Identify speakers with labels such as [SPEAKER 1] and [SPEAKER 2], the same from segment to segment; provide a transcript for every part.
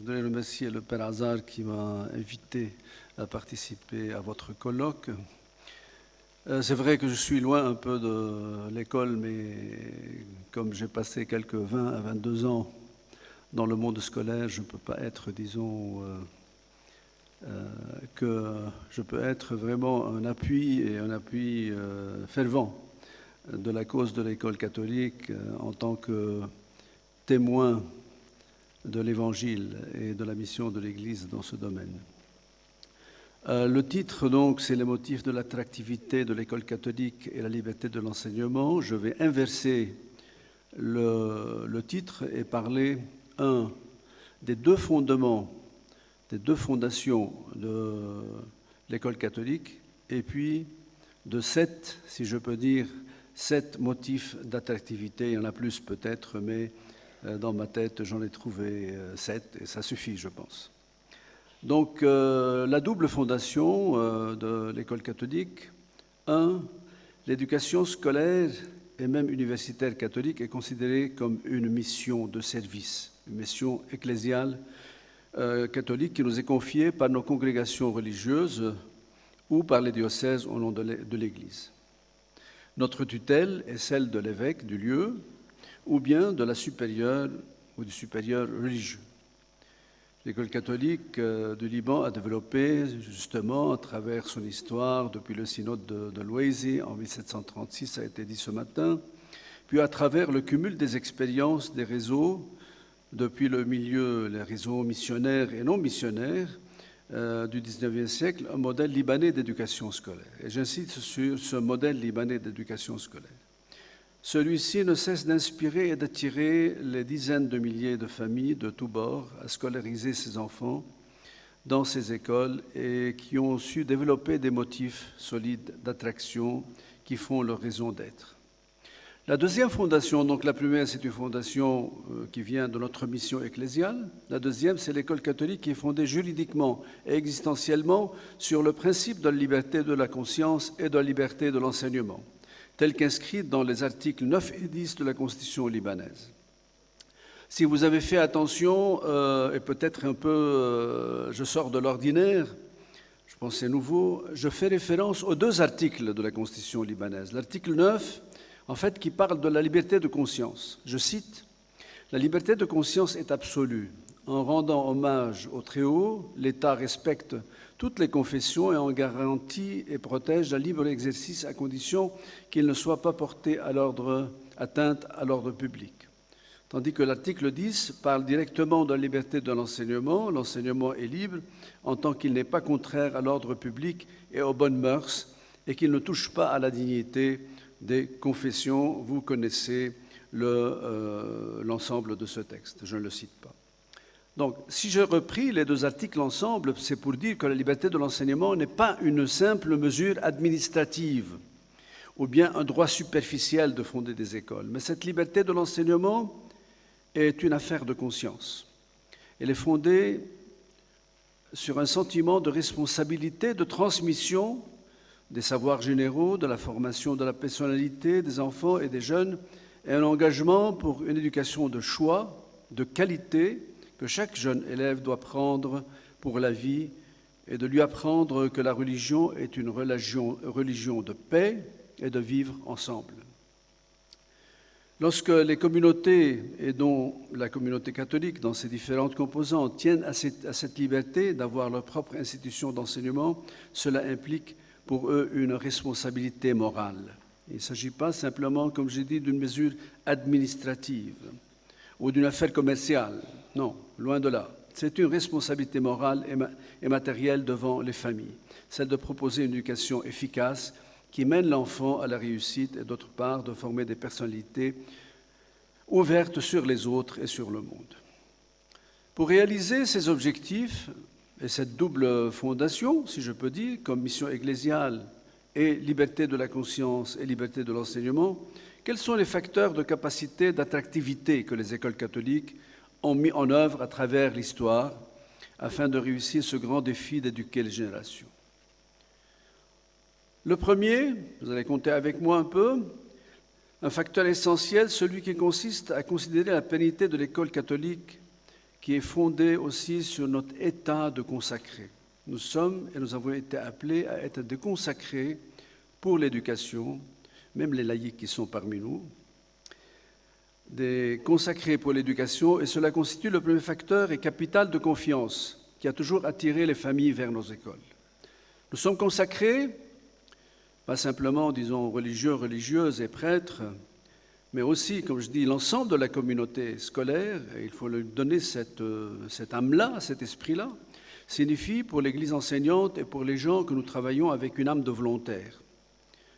[SPEAKER 1] voudrais remercier le Père Hazard qui m'a invité à participer à votre colloque. C'est vrai que je suis loin un peu de l'école, mais comme j'ai passé quelques 20 à 22 ans dans le monde scolaire, je ne peux pas être, disons, que je peux être vraiment un appui fervent de la cause de l'école catholique en tant que témoin de l'Évangile et de la mission de l'Église dans ce domaine. Le titre, donc, c'est les motifs de l'attractivité de l'école catholique et la liberté de l'enseignement. Je vais inverser le titre et parler, des deux fondements, des deux fondations de l'école catholique, et puis de 7, si je peux dire, 7 motifs d'attractivité. Il y en a plus peut-être, mais dans ma tête, j'en ai trouvé 7, et ça suffit, je pense. Donc, la double fondation de l'école catholique. 1. L'éducation scolaire et même universitaire catholique est considérée comme une mission de service, une mission ecclésiale catholique qui nous est confiée par nos congrégations religieuses ou par les diocèses au nom de l'Église. Notre tutelle est celle de l'évêque du lieu ou bien de la supérieure ou du supérieur religieux. L'école catholique du Liban a développé, justement, à travers son histoire, depuis le synode de Louaisi en 1736, ça a été dit ce matin, puis à travers le cumul des expériences des réseaux, depuis le milieu, les réseaux missionnaires et non missionnaires du XIXe siècle, un modèle libanais d'éducation scolaire. Et j'insiste sur ce modèle libanais d'éducation scolaire. Celui-ci ne cesse d'inspirer et d'attirer les dizaines de milliers de familles de tous bords à scolariser ses enfants dans ces écoles et qui ont su développer des motifs solides d'attraction qui font leur raison d'être. La deuxième fondation, donc la première, c'est une fondation qui vient de notre mission ecclésiale. La deuxième, c'est l'école catholique qui est fondée juridiquement et existentiellement sur le principe de la liberté de la conscience et de la liberté de l'enseignement, tel qu'inscrit dans les articles 9 et 10 de la Constitution libanaise. Si vous avez fait attention, et peut-être un peu, je sors de l'ordinaire, je pense que c'est nouveau, je fais référence aux 2 articles de la Constitution libanaise. L'article 9, en fait, qui parle de la liberté de conscience. Je cite, « La liberté de conscience est absolue. En rendant hommage au Très-Haut, l'État respecte toutes les confessions et en garantit et protège le libre exercice à condition qu'il ne soit pas porté atteinte à l'ordre public. » Tandis que l'article 10 parle directement de la liberté de l'enseignement. L'enseignement est libre en tant qu'il n'est pas contraire à l'ordre public et aux bonnes mœurs et qu'il ne touche pas à la dignité des confessions. Vous connaissez l'ensemble de ce texte, je ne le cite pas. Donc, si je repris les 2 articles ensemble, c'est pour dire que la liberté de l'enseignement n'est pas une simple mesure administrative ou bien un droit superficiel de fonder des écoles. Mais cette liberté de l'enseignement est une affaire de conscience. Elle est fondée sur un sentiment de responsabilité, de transmission des savoirs généraux, de la formation de la personnalité des enfants et des jeunes, et un engagement pour une éducation de choix, de qualité, que chaque jeune élève doit prendre pour la vie et de lui apprendre que la religion est une religion de paix et de vivre ensemble. Lorsque les communautés, et dont la communauté catholique dans ses différentes composantes, tiennent à cette liberté d'avoir leur propre institution d'enseignement, cela implique pour eux une responsabilité morale. Il ne s'agit pas simplement, comme j'ai dit, d'une mesure administrative ou d'une affaire commerciale. Non, loin de là. C'est une responsabilité morale et matérielle devant les familles, celle de proposer une éducation efficace qui mène l'enfant à la réussite et d'autre part de former des personnalités ouvertes sur les autres et sur le monde. Pour réaliser ces objectifs et cette double fondation, si je peux dire, comme mission ecclésiale et liberté de la conscience et liberté de l'enseignement, quels sont les facteurs de capacité d'attractivité que les écoles catholiques ont mis en œuvre à travers l'histoire afin de réussir ce grand défi d'éduquer les générations? Le premier, vous allez compter avec moi un peu, un facteur essentiel, celui qui consiste à considérer la pérennité de l'école catholique qui est fondée aussi sur notre état de consacré. Nous sommes et nous avons été appelés à être des consacrés pour l'éducation, même les laïcs qui sont parmi nous, des consacrés pour l'éducation, et cela constitue le premier facteur et capital de confiance qui a toujours attiré les familles vers nos écoles. Nous sommes consacrés, pas simplement, disons, religieux, religieuses et prêtres, mais aussi, comme je dis, l'ensemble de la communauté scolaire, et il faut lui donner cette âme-là, cet esprit-là, signifie pour l'Église enseignante et pour les gens que nous travaillons avec une âme de volontaire.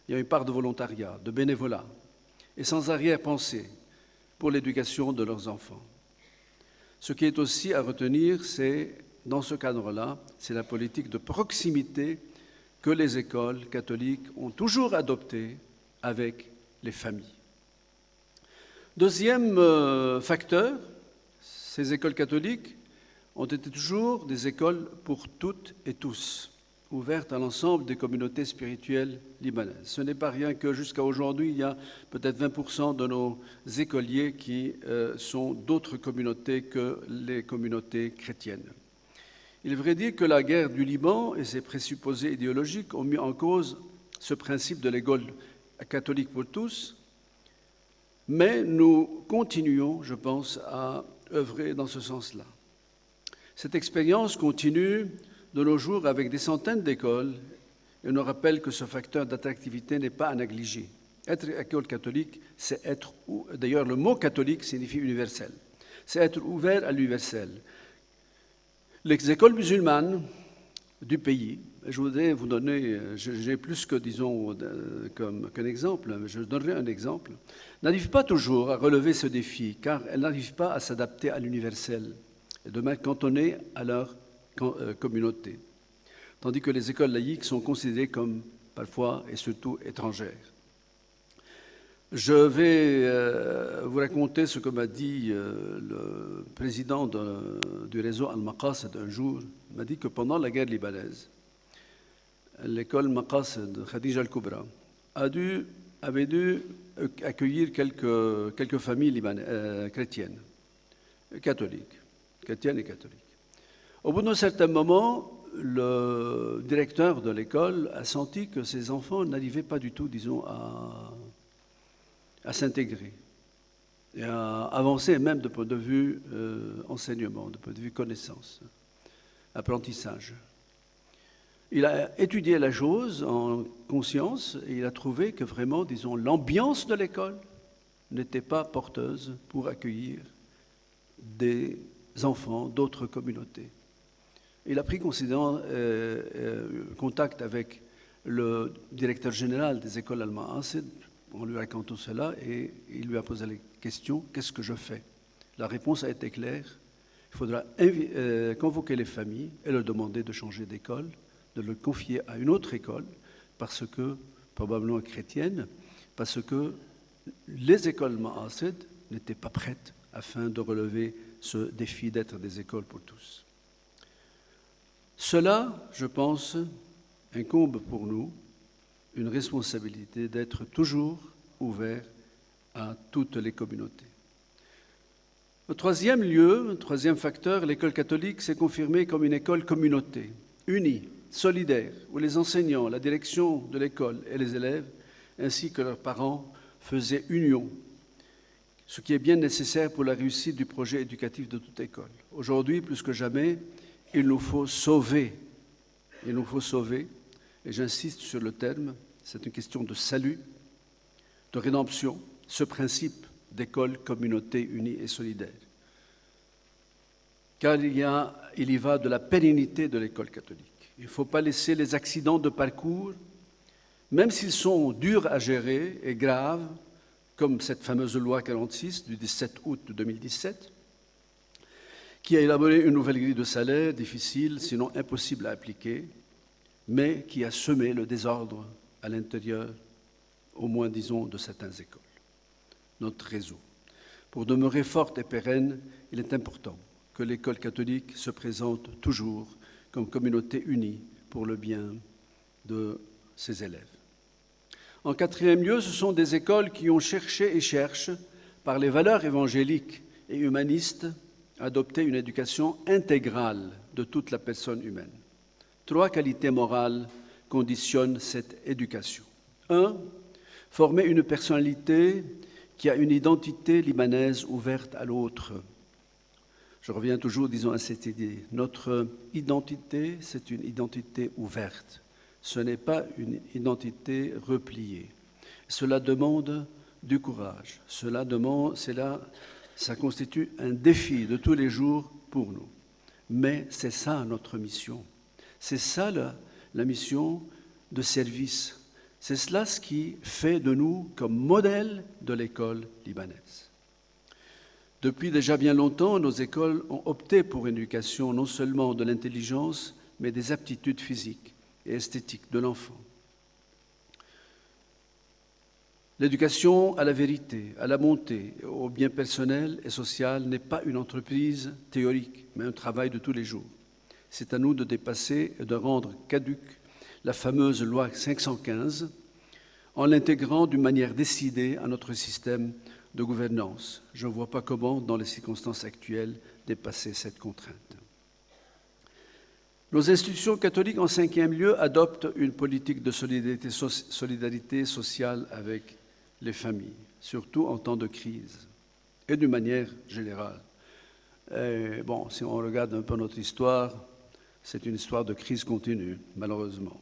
[SPEAKER 1] Il y a une part de volontariat, de bénévolat, et sans arrière-pensée pour l'éducation de leurs enfants. Ce qui est aussi à retenir, c'est, dans ce cadre-là, c'est la politique de proximité que les écoles catholiques ont toujours adoptée avec les familles. Deuxième facteur, ces écoles catholiques ont été toujours des écoles pour toutes et tous, ouvertes à l'ensemble des communautés spirituelles libanaises. Ce n'est pas rien que jusqu'à aujourd'hui, il y a peut-être 20% de nos écoliers qui sont d'autres communautés que les communautés chrétiennes. Il est vrai dire que la guerre du Liban et ses présupposés idéologiques ont mis en cause ce principe de l'école catholique pour tous, mais nous continuons, je pense, à œuvrer dans ce sens-là. Cette expérience continue de nos jours avec des centaines d'écoles et nous rappelle que ce facteur d'attractivité n'est pas à négliger. Être école catholique, c'est être, d'ailleurs le mot catholique signifie universel, c'est être ouvert à l'universel. Les écoles musulmanes du pays, je voudrais vous donner, j'ai plus que, disons, qu'un exemple, mais je donnerai un exemple, n'arrivent pas toujours à relever ce défi, car elles n'arrivent pas à s'adapter à l'universel, et de même cantonnées à leur communauté, tandis que les écoles laïques sont considérées comme, parfois et surtout, étrangères. Je vais vous raconter ce que m'a dit le président du réseau Al-Maqasid un jour. Il m'a dit que pendant la guerre libanaise, l'école Maqasid Khadija Al-Kubra avait dû accueillir quelques familles chrétiennes, catholiques, chrétiennes et catholiques. Au bout d'un certain moment, le directeur de l'école a senti que ses enfants n'arrivaient pas du tout, disons, à s'intégrer et à avancer même de point de vue enseignement, de point de vue connaissance, apprentissage. Il a étudié la chose en conscience et il a trouvé que vraiment, disons, l'ambiance de l'école n'était pas porteuse pour accueillir des enfants d'autres communautés. Il a pris contact avec le directeur général des écoles Al-Maqasid en lui racontant cela et il lui a posé la question « Qu'est-ce que je fais ?» La réponse a été claire. Il faudra convoquer les familles et leur demander de changer d'école, de le confier à une autre école, parce que, probablement chrétienne, parce que les écoles Maqasid n'étaient pas prêtes afin de relever ce défi d'être des écoles pour tous. Cela, je pense, incombe pour nous une responsabilité d'être toujours ouvert à toutes les communautés. Au troisième lieu, le troisième facteur, l'école catholique s'est confirmée comme une école communauté, unie, solidaire, où les enseignants, la direction de l'école et les élèves, ainsi que leurs parents, faisaient union, ce qui est bien nécessaire pour la réussite du projet éducatif de toute école. Aujourd'hui, plus que jamais, il nous faut sauver, et j'insiste sur le terme, c'est une question de salut, de rédemption, ce principe d'école, communauté unie et solidaire. Car il y va de la pérennité de l'école catholique. Il ne faut pas laisser les accidents de parcours, même s'ils sont durs à gérer et graves, comme cette fameuse loi 46 du 17 août 2017, qui a élaboré une nouvelle grille de salaire difficile, sinon impossible à appliquer, mais qui a semé le désordre à l'intérieur, au moins, disons, de certaines écoles, notre réseau. Pour demeurer forte et pérenne, il est important que l'école catholique se présente toujours comme communauté unie pour le bien de ses élèves. En quatrième lieu, ce sont des écoles qui ont cherché et cherchent, par les valeurs évangéliques et humanistes, adopter une éducation intégrale de toute la personne humaine. 3 qualités morales conditionnent cette éducation. 1. Former une personnalité qui a une identité libanaise ouverte à l'autre. Je reviens toujours, disons, à cette idée. Notre identité, c'est une identité ouverte. Ce n'est pas une identité repliée. Cela demande du courage. Ça constitue un défi de tous les jours pour nous. Mais c'est ça notre mission. C'est ça la mission de service. C'est cela ce qui fait de nous comme modèle de l'école libanaise. Depuis déjà bien longtemps, nos écoles ont opté pour une éducation non seulement de l'intelligence, mais des aptitudes physiques et esthétiques de l'enfant. L'éducation à la vérité, à la bonté, au bien personnel et social n'est pas une entreprise théorique, mais un travail de tous les jours. C'est à nous de dépasser et de rendre caduque la fameuse loi 515 en l'intégrant d'une manière décidée à notre système de gouvernance. Je ne vois pas comment, dans les circonstances actuelles, dépasser cette contrainte. Nos institutions catholiques, en 5e lieu, adoptent une politique de solidarité sociale avec les familles, surtout en temps de crise et d'une manière générale. Et bon, si on regarde un peu notre histoire, c'est une histoire de crise continue, malheureusement.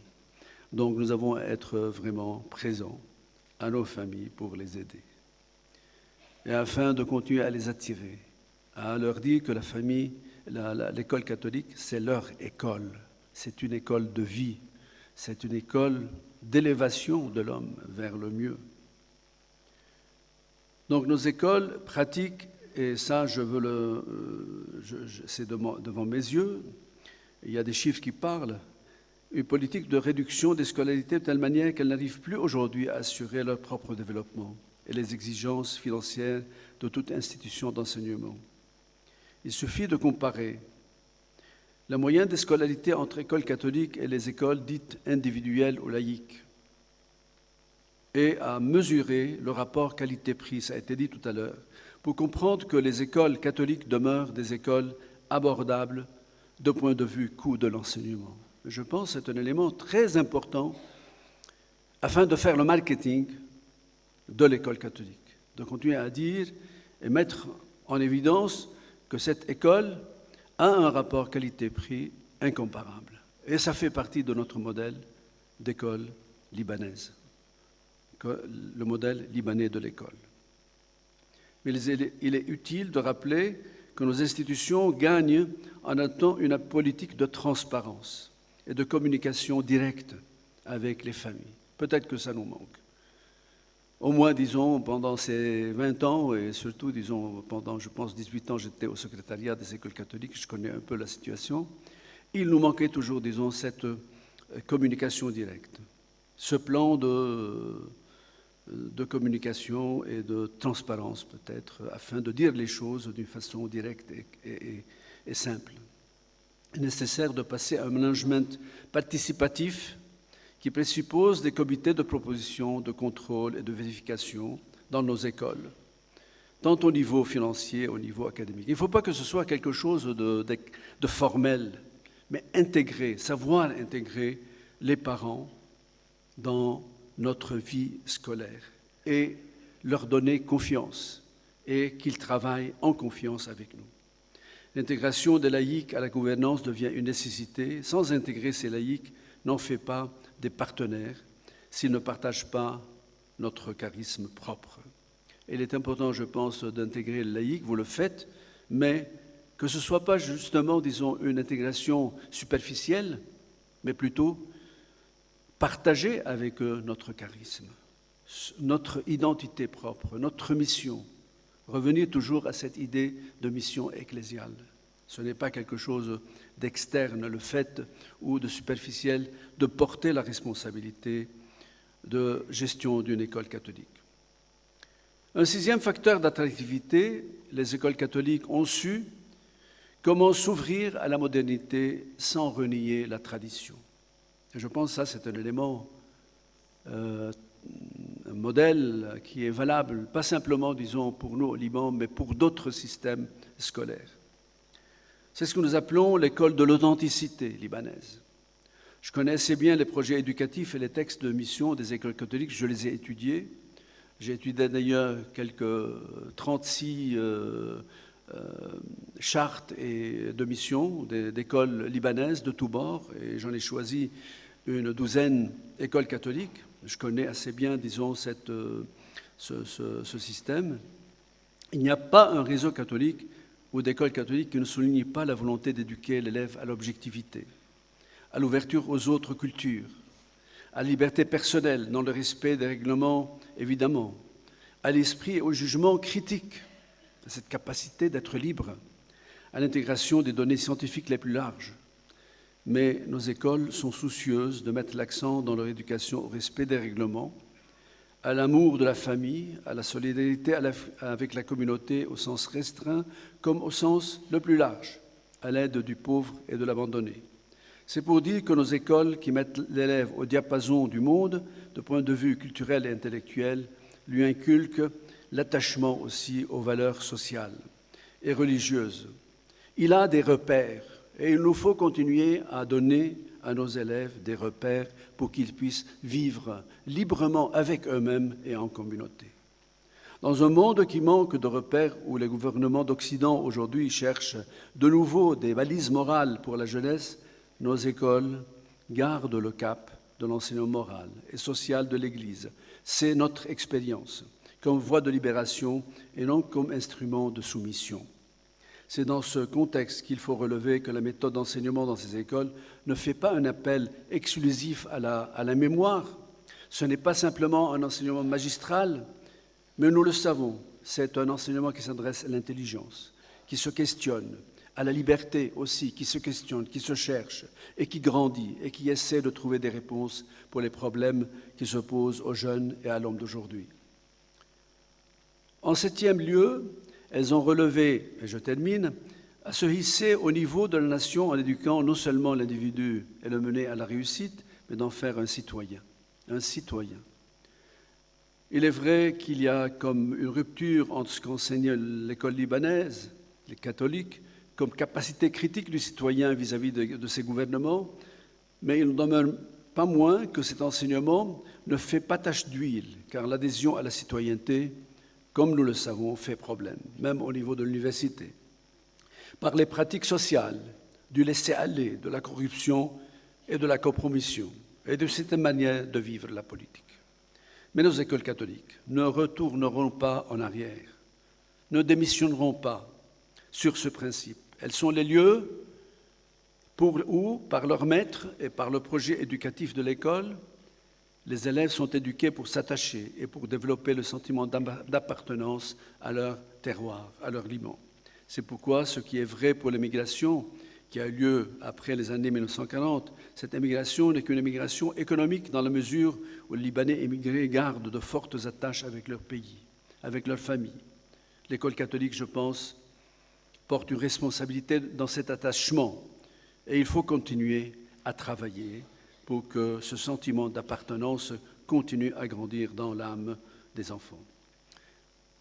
[SPEAKER 1] Donc nous avons à être vraiment présents à nos familles pour les aider. Et afin de continuer à les attirer, à leur dire que la famille, l'école catholique, c'est leur école. C'est une école de vie. C'est une école d'élévation de l'homme vers le mieux. Donc nos écoles pratiquent, et ça c'est devant mes yeux, il y a des chiffres qui parlent, une politique de réduction des scolarités de telle manière qu'elles n'arrivent plus aujourd'hui à assurer leur propre développement et les exigences financières de toute institution d'enseignement. Il suffit de comparer la moyenne des scolarités entre écoles catholiques et les écoles dites individuelles ou laïques et à mesurer le rapport qualité-prix, ça a été dit tout à l'heure, pour comprendre que les écoles catholiques demeurent des écoles abordables de point de vue coût de l'enseignement. Je pense que c'est un élément très important afin de faire le marketing de l'école catholique, de continuer à dire et mettre en évidence que cette école a un rapport qualité-prix incomparable. Et ça fait partie de notre modèle d'école libanaise, le modèle libanais de l'école. Mais il est utile de rappeler que nos institutions gagnent en adoptant une politique de transparence et de communication directe avec les familles. Peut-être que ça nous manque. Au moins, disons, pendant ces 20 ans, et surtout, disons, pendant, je pense, 18 ans, j'étais au secrétariat des écoles catholiques, je connais un peu la situation, il nous manquait toujours, disons, cette communication directe, ce plan de communication et de transparence, peut-être, afin de dire les choses d'une façon directe et simple. Il est nécessaire de passer à un management participatif qui présuppose des comités de proposition, de contrôle et de vérification dans nos écoles, tant au niveau financier qu'au niveau académique. Il ne faut pas que ce soit quelque chose de formel, mais intégrer, savoir intégrer les parents dans notre vie scolaire et leur donner confiance et qu'ils travaillent en confiance avec nous. L'intégration des laïcs à la gouvernance devient une nécessité. Sans intégrer ces laïcs, n'en fait pas des partenaires s'ils ne partagent pas notre charisme propre. Il est important, je pense, d'intégrer les laïcs, vous le faites, mais que ce ne soit pas justement, disons, une intégration superficielle, mais plutôt partager avec eux notre charisme, notre identité propre, notre mission. Revenir toujours à cette idée de mission ecclésiale. Ce n'est pas quelque chose d'externe, le fait ou de superficiel, de porter la responsabilité de gestion d'une école catholique. Un 6e facteur d'attractivité, les écoles catholiques ont su comment s'ouvrir à la modernité sans renier la tradition. Et je pense que ça, c'est un élément, un modèle qui est valable, pas simplement, disons, pour nous au Liban, mais pour d'autres systèmes scolaires. C'est ce que nous appelons l'école de l'authenticité libanaise. Je connais assez bien les projets éducatifs et les textes de mission des écoles catholiques, je les ai étudiés. J'ai étudié d'ailleurs quelques 36 chartes et de missions d'écoles libanaises de tous bords, et j'en ai choisi une douzaine d'écoles catholiques. Je connais assez bien, disons, ce système. Il n'y a pas un réseau catholique ou d'écoles catholiques qui ne souligne pas la volonté d'éduquer l'élève à l'objectivité, à l'ouverture aux autres cultures, à la liberté personnelle dans le respect des règlements, évidemment, à l'esprit et au jugement critique, à cette capacité d'être libre, à l'intégration des données scientifiques les plus larges. Mais nos écoles sont soucieuses de mettre l'accent dans leur éducation au respect des règlements, à l'amour de la famille, à la solidarité avec la communauté au sens restreint comme au sens le plus large, à l'aide du pauvre et de l'abandonné. C'est pour dire que nos écoles qui mettent l'élève au diapason du monde, de point de vue culturel et intellectuel, lui inculquent l'attachement aussi aux valeurs sociales et religieuses. Il a des repères et il nous faut continuer à donner à nos élèves des repères pour qu'ils puissent vivre librement avec eux-mêmes et en communauté. Dans un monde qui manque de repères, où les gouvernements d'Occident aujourd'hui cherchent de nouveau des balises morales pour la jeunesse, nos écoles gardent le cap de l'enseignement moral et social de l'Église. C'est notre expérience, comme voie de libération et non comme instrument de soumission. C'est dans ce contexte qu'il faut relever que la méthode d'enseignement dans ces écoles ne fait pas un appel exclusif à la mémoire. Ce n'est pas simplement un enseignement magistral, mais nous le savons, c'est un enseignement qui s'adresse à l'intelligence, qui se questionne, à la liberté aussi, qui se questionne, qui se cherche et qui grandit et qui essaie de trouver des réponses pour les problèmes qui se posent aux jeunes et à l'homme d'aujourd'hui. En septième lieu, elles ont relevé, et je termine, à se hisser au niveau de la nation en éduquant non seulement l'individu et le mener à la réussite, mais d'en faire un citoyen. Un citoyen. Il est vrai qu'il y a comme une rupture entre ce qu'enseigne l'école libanaise, les catholiques, comme capacité critique du citoyen vis-à-vis de ses gouvernements, mais il n'en demeure pas moins que cet enseignement ne fait pas tache d'huile, car l'adhésion à la citoyenneté, comme nous le savons, fait problème, même au niveau de l'université. Par les pratiques sociales, du laisser-aller, de la corruption et de la compromission, et de cette manière de vivre la politique. Mais nos écoles catholiques ne retourneront pas en arrière, ne démissionneront pas sur ce principe. Elles sont les lieux où, par leur maître et par le projet éducatif de l'école, les élèves sont éduqués pour s'attacher et pour développer le sentiment d'appartenance à leur terroir, à leur Liban. C'est pourquoi ce qui est vrai pour l'émigration qui a eu lieu après les années 1940, cette émigration n'est qu'une émigration économique dans la mesure où les Libanais émigrés gardent de fortes attaches avec leur pays, avec leur famille. L'école catholique, je pense, porte une responsabilité dans cet attachement et il faut continuer à travailler pour que ce sentiment d'appartenance continue à grandir dans l'âme des enfants.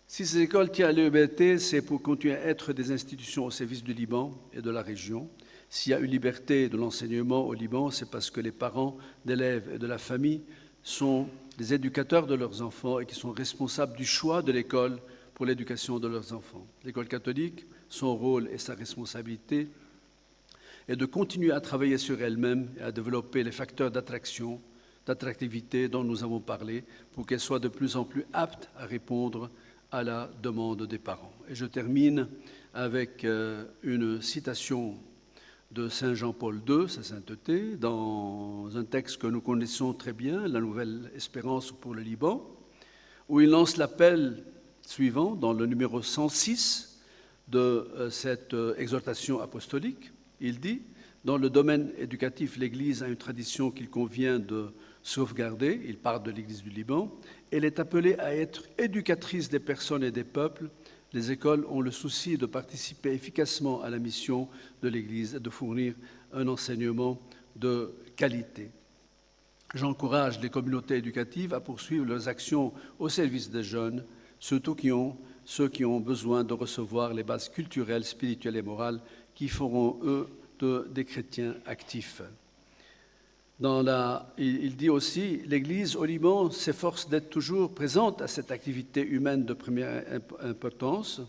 [SPEAKER 1] Si ces écoles tiennent à la liberté, c'est pour continuer à être des institutions au service du Liban et de la région. S'il y a une liberté de l'enseignement au Liban, c'est parce que les parents d'élèves et de la famille sont des éducateurs de leurs enfants et qui sont responsables du choix de l'école pour l'éducation de leurs enfants. L'école catholique, son rôle et sa responsabilité est de continuer à travailler sur elle-même et à développer les facteurs d'attraction, d'attractivité dont nous avons parlé pour qu'elle soit de plus en plus apte à répondre à la demande des parents. Et je termine avec une citation de Saint Jean-Paul II, sa sainteté, dans un texte que nous connaissons très bien, La Nouvelle Espérance pour le Liban, où il lance l'appel suivant, dans le numéro 106 de cette exhortation apostolique. Il dit « Dans le domaine éducatif, l'Église a une tradition qu'il convient de sauvegarder. » Il parle de l'Église du Liban. « Elle est appelée à être éducatrice des personnes et des peuples. Les écoles ont le souci de participer efficacement à la mission de l'Église et de fournir un enseignement de qualité. » J'encourage les communautés éducatives à poursuivre leurs actions au service des jeunes, surtout ceux qui ont besoin de recevoir les bases culturelles, spirituelles et morales qui feront, eux, des chrétiens actifs. Il dit aussi, l'Église au Liban s'efforce d'être toujours présente à cette activité humaine de première importance.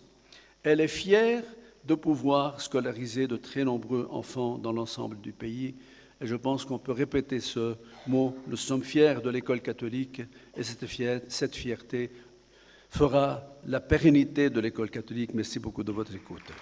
[SPEAKER 1] Elle est fière de pouvoir scolariser de très nombreux enfants dans l'ensemble du pays. Et je pense qu'on peut répéter ce mot, nous sommes fiers de l'école catholique, et cette fierté fera la pérennité de l'école catholique. Merci beaucoup de votre écoute.